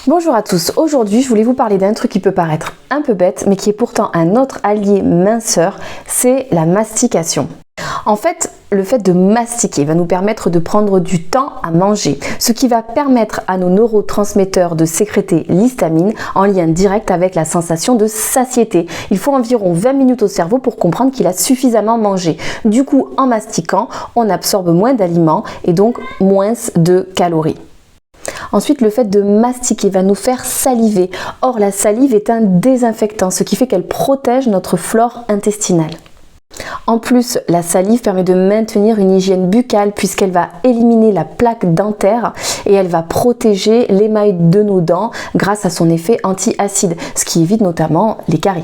Bonjour à tous, aujourd'hui je voulais vous parler d'un truc qui peut paraître un peu bête mais qui est pourtant un autre allié minceur, c'est la mastication. En fait, le fait de mastiquer va nous permettre de prendre du temps à manger, ce qui va permettre à nos neurotransmetteurs de sécréter l'histamine en lien direct avec la sensation de satiété. Il faut environ 20 minutes au cerveau pour comprendre qu'il a suffisamment mangé. Du coup, en mastiquant, on absorbe moins d'aliments et donc moins de calories. Ensuite, le fait de mastiquer va nous faire saliver. Or, la salive est un désinfectant, ce qui fait qu'elle protège notre flore intestinale. En plus, la salive permet de maintenir une hygiène buccale puisqu'elle va éliminer la plaque dentaire et elle va protéger l'émail de nos dents grâce à son effet anti-acide, ce qui évite notamment les caries.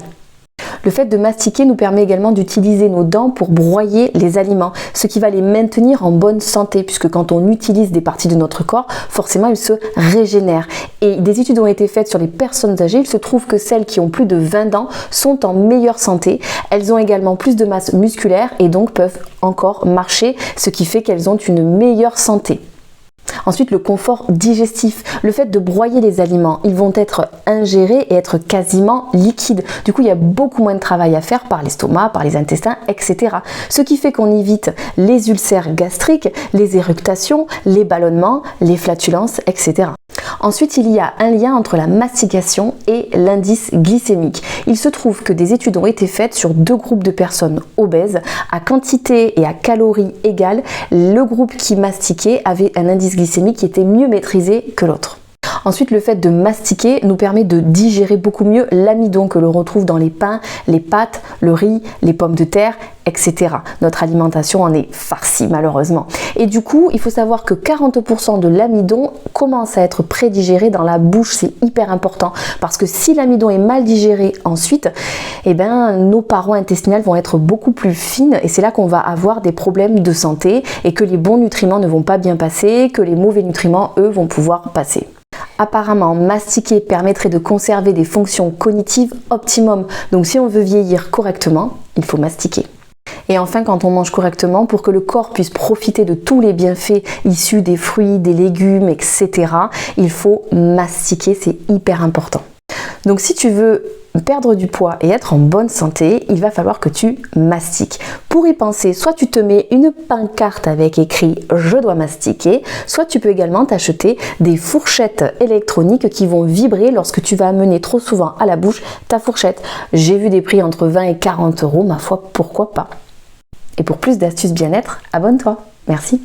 Le fait de mastiquer nous permet également d'utiliser nos dents pour broyer les aliments, ce qui va les maintenir en bonne santé, puisque quand on utilise des parties de notre corps, forcément ils se régénèrent. Et des études ont été faites sur les personnes âgées, il se trouve que celles qui ont plus de 20 ans sont en meilleure santé. Elles ont également plus de masse musculaire et donc peuvent encore marcher, ce qui fait qu'elles ont une meilleure santé. Ensuite, le confort digestif, le fait de broyer les aliments, ils vont être ingérés et être quasiment liquides. Du coup, il y a beaucoup moins de travail à faire par l'estomac, par les intestins, etc. Ce qui fait qu'on évite les ulcères gastriques, les éructations, les ballonnements, les flatulences, etc. Ensuite, il y a un lien entre la mastication et l'indice glycémique. Il se trouve que des études ont été faites sur deux groupes de personnes obèses. À quantité et à calories égales, le groupe qui mastiquait avait un indice glycémique qui était mieux maîtrisé que l'autre. Ensuite, le fait de mastiquer nous permet de digérer beaucoup mieux l'amidon que l'on retrouve dans les pains, les pâtes, le riz, les pommes de terre, etc. Notre alimentation en est farcie malheureusement. Et du coup, il faut savoir que 40% de l'amidon commence à être prédigéré dans la bouche. C'est hyper important parce que si l'amidon est mal digéré ensuite, nos parois intestinales vont être beaucoup plus fines et c'est là qu'on va avoir des problèmes de santé et que les bons nutriments ne vont pas bien passer, que les mauvais nutriments, eux, vont pouvoir passer. Apparemment, mastiquer permettrait de conserver des fonctions cognitives optimum. Donc si on veut vieillir correctement, il faut mastiquer. Et enfin, quand on mange correctement, pour que le corps puisse profiter de tous les bienfaits issus des fruits, des légumes, etc., il faut mastiquer, c'est hyper important. Donc si tu veux perdre du poids et être en bonne santé, il va falloir que tu mastiques. Pour y penser, soit tu te mets une pancarte avec écrit « Je dois mastiquer », soit tu peux également t'acheter des fourchettes électroniques qui vont vibrer lorsque tu vas amener trop souvent à la bouche ta fourchette. J'ai vu des prix entre 20 et 40 euros, ma foi, pourquoi pas. Et pour plus d'astuces bien-être, abonne-toi. Merci.